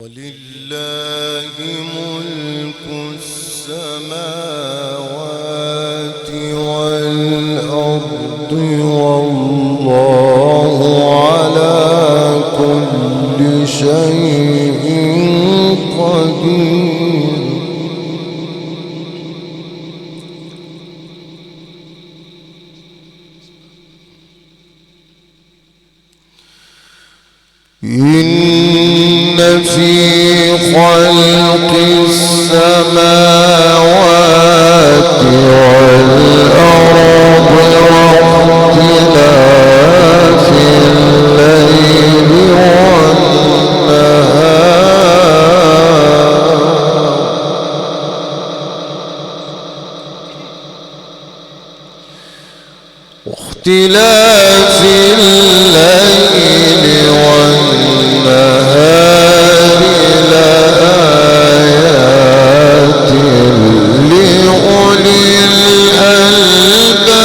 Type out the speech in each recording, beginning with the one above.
ولله ملك السماوات والأرض والله على كل شيء قدير. إن في خلق السماوات والأرض واختلاف الليل والنهار لآيات لأولي الألباب.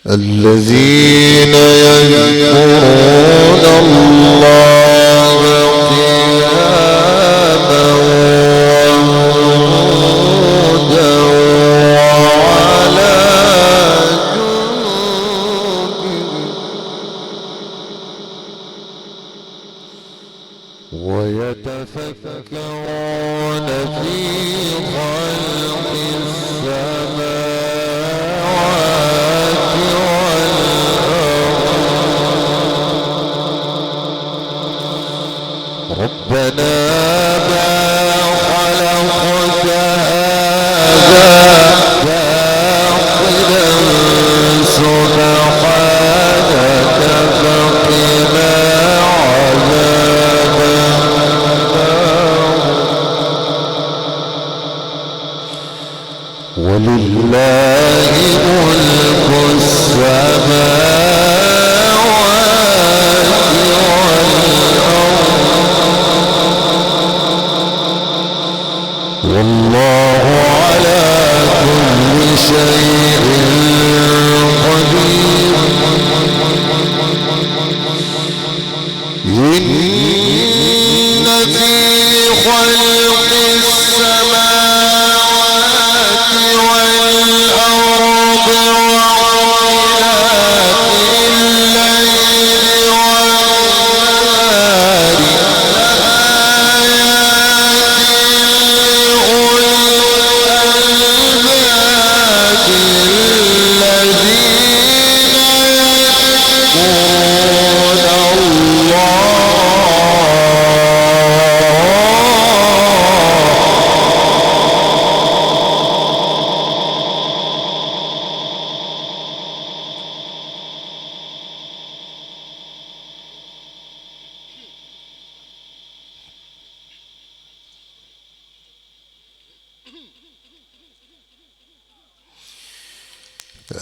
الذين يذكرون الله قياما وقعودا وعلى جنوبهم ويتفكرون في خلق السماوات ربنا ما خلقت هذا باطلا سبحانك فقنا عذاب النار. ولله ملك السماوات والله على كل شيء قدير. إن في خلق السماوات والأرض واختلاف الليل والنهار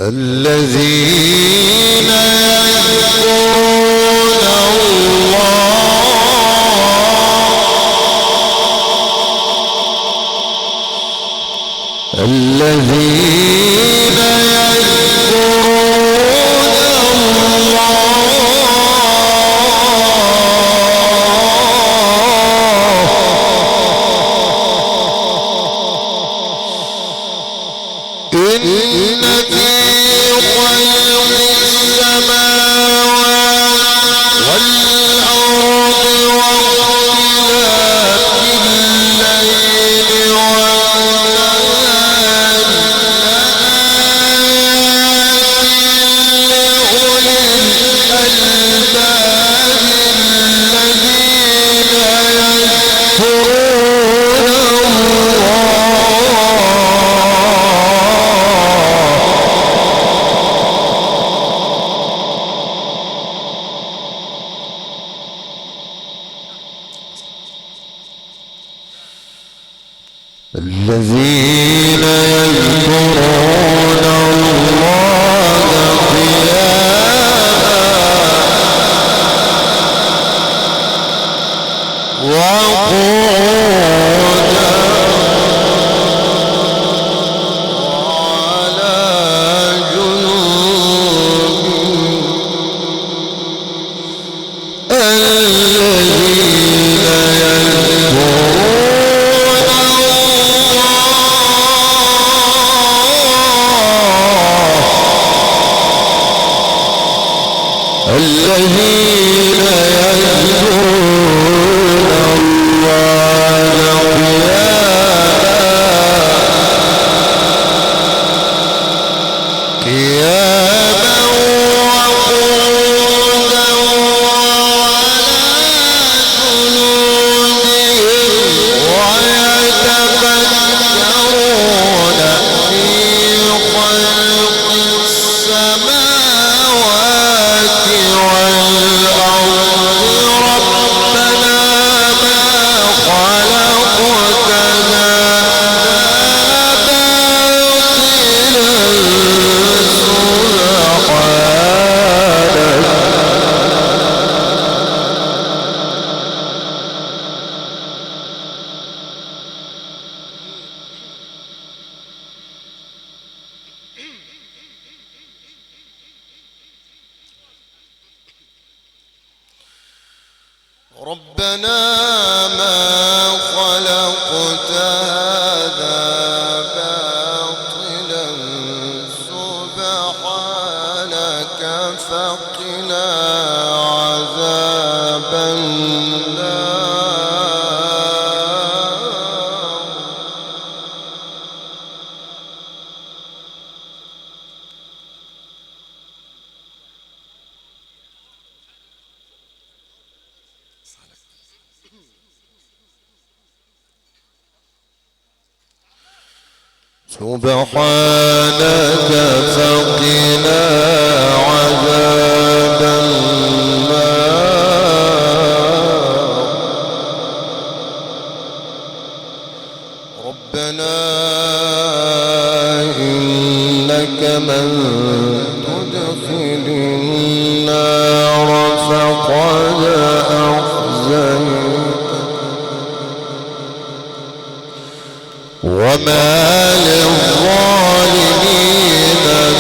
الذين يذكرون الله الذين الذين يذكرون الله قياما الذين يذكرون الله قياما وقعودا وعلى جنوبهم ويتفكرون في خلق السماوات والأرض ربنا ما خلقتنا ربنا ما خلقت هذا باطلا سبحانك فقنا عذاب النار سبحانك فقنا عذاب النار ربنا إنك من تدخل النار فقد أخزيته وما للظالمين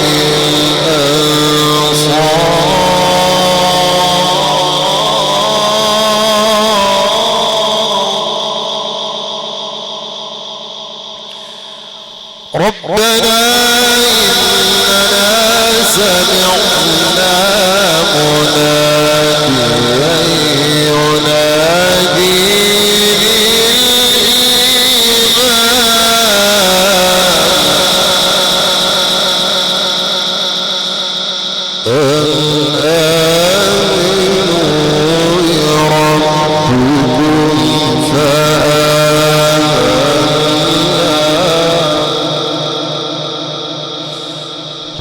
من أنصار ربنا إننا سمعنا مناديا ينادي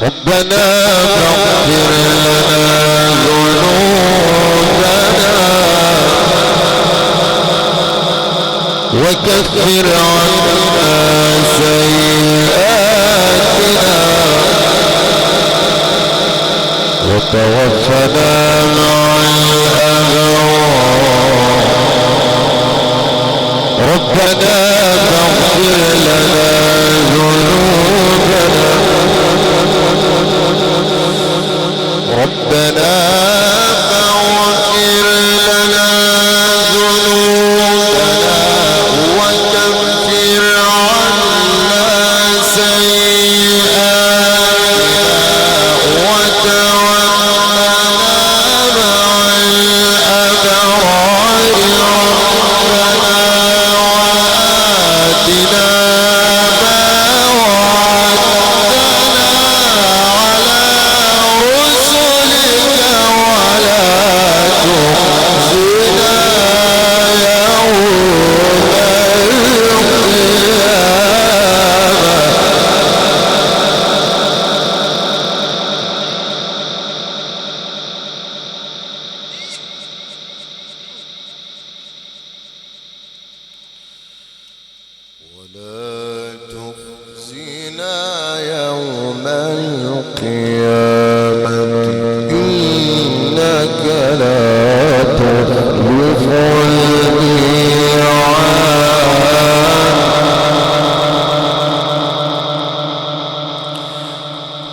ربنا فاغفر لنا ذنوبنا وكفر عنا سيئاتنا وتوفنا مع الأبرار ربنا فاغفر لنا ذنوبنا ربنا فاغفر لنا ذنوبنا وكفر عنا سيئاتنا وتوفنا مع الأبرار ربنا وآتنا ما وعدتنا على رسلك ولا تخزنا يوم القيامة إنك لا تخلف الميعاد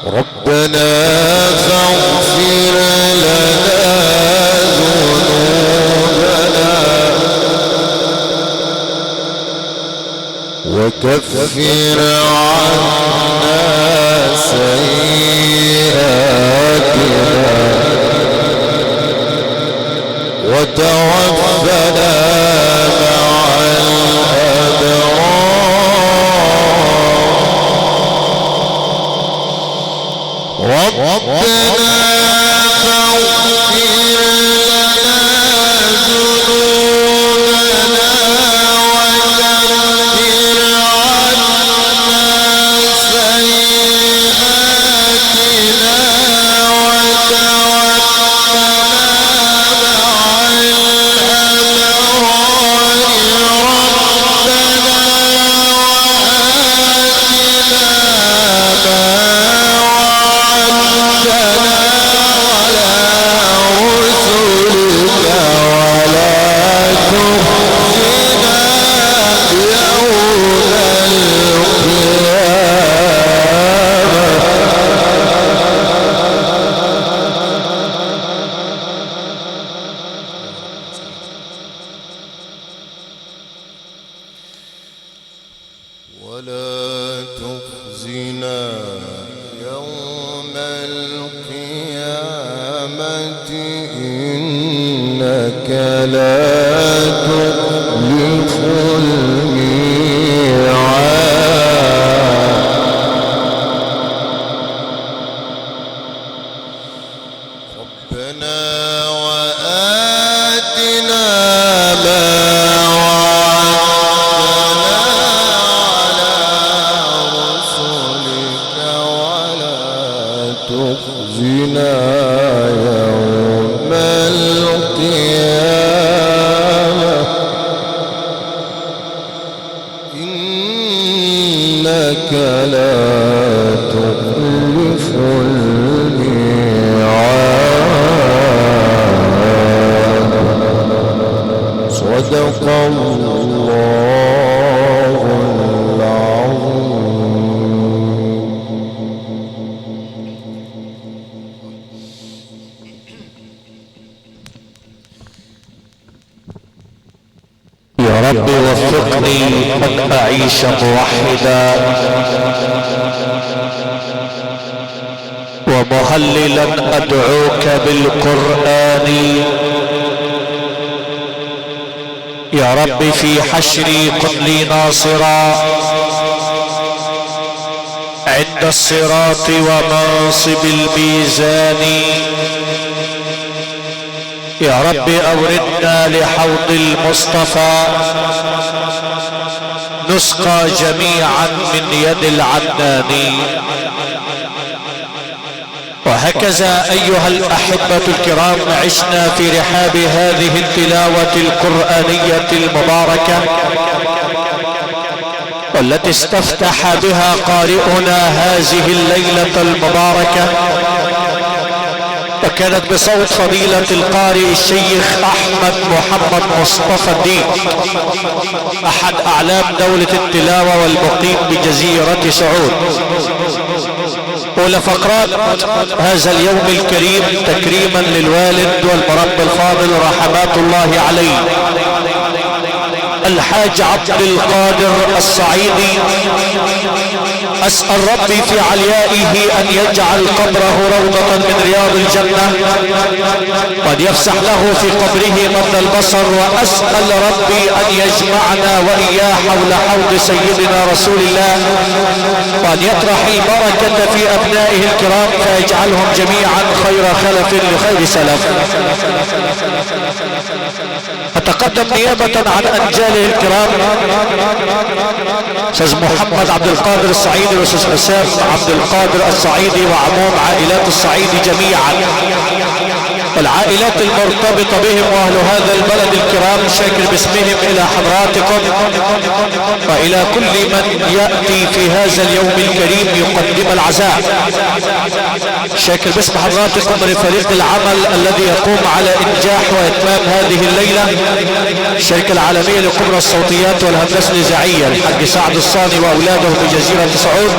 ربنا فاغفر لنا ذنوبنا وكفر عنا سيئاتنا إنك لا تخلف الميعاد ربنا وآتنا ما وعدتنا على رسلك ولا تخزنا يوم القيامة إنك لا تخلف الميعاد صدق الله العظيم. يا رب وفقني أن أعيش موحدا ومهللا أدعوك بالقرآن. يا رب في حشري كن لي ناصرا عند الصراط ومنصب الميزان. يا رب أوردنا لحوض المصطفى نسقى جميعا من يد العدنان. وهكذا أيها الأحبة الكرام عشنا في رحاب هذه التلاوة القرآنية المباركة والتي استفتح بها قارئنا هذه الليلة المباركة، وكانت بصوت فضيلة القارئ الشيخ أحمد محمد مصطفى الدين أحد أعلام دولة التلاوة والمقيم بجزيرة سعود. أولى فقرات هذا اليوم الكريم تكريما للوالد والمربى الفاضل رحمات الله عليه الحاج عبد القادر الصعيدي. أسأل ربي في عليائه أن يجعل قبره روضة من رياض الجنة وأن يفسح له في قبره مد البصر. وأسأل ربي أن يجمعنا وإياه حول حوض سيدنا رسول الله وأن يطرح البركة في أبنائه الكرام فيجعلهم جميعا خير خلف لخير سلف. أتقدم نيابة عن أنجاله الكرام أستاذ محمد عبد القادر الصعيدي والأستاذ حسام عبد القادر الصعيدي وعموم عائلات الصعيدي جميعا والعائلات المرتبطة بهم وأهل هذا البلد الكرام، شاكر باسمهم إلى حضراتكم وإلى كل من يأتي في هذا اليوم الكريم يقدم العزاء. شاكر باسم حضراتكم لفريق العمل الذي يقوم على إنجاح وإتمام هذه الليلة، الشركة العالمية لكبرى الصوتيات والهندسة الإذاعية الحاج سعد الصاني وأولاده بجزيرة سعود.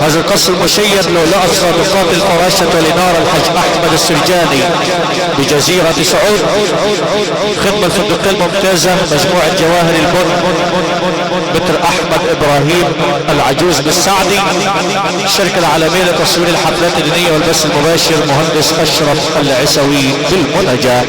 هذا القصر المشيد لؤلؤة صادقات الفراشة والإنارة الحاج أحمد السرجاني بجزيرة سعود. خدمة الفندقية الممتازة مجموعة جواهر البن متر أحمد إبراهيم العجوز بالسعدي. الشركة العالمية لتصوير الحفلات الدينية والبث المباشر مهندس أشرف العسوي بالمنجاة.